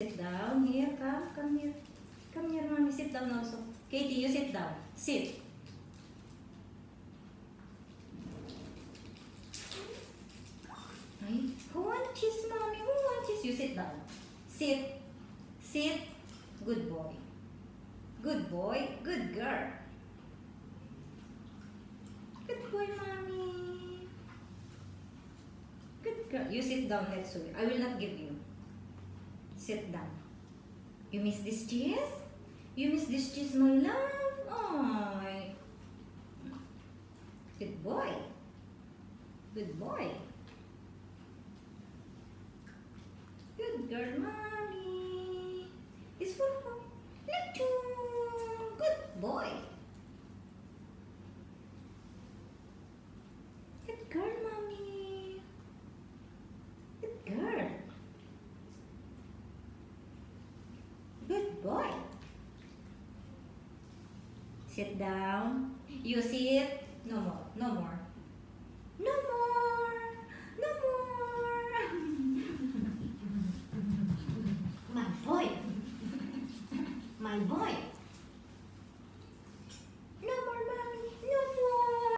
Sit down here, come here. Come here, mommy, sit down also. Katie, you sit down. Sit. Who wants cheese, mommy? Who wants cheese? You sit down. Sit. Sit. Good boy. Good boy. Good girl. Good boy, mommy. Good girl. You sit down next to me. I will not give you. Sit down. You miss this cheese? You miss this cheese, my love? Oh, good boy. Good boy. Good girl, mommy. It's for home. Let you. Good boy. Good girl, mommy. Good girl. Good boy. Sit down. You sit. No more. No more. No more. No more. My boy. My boy.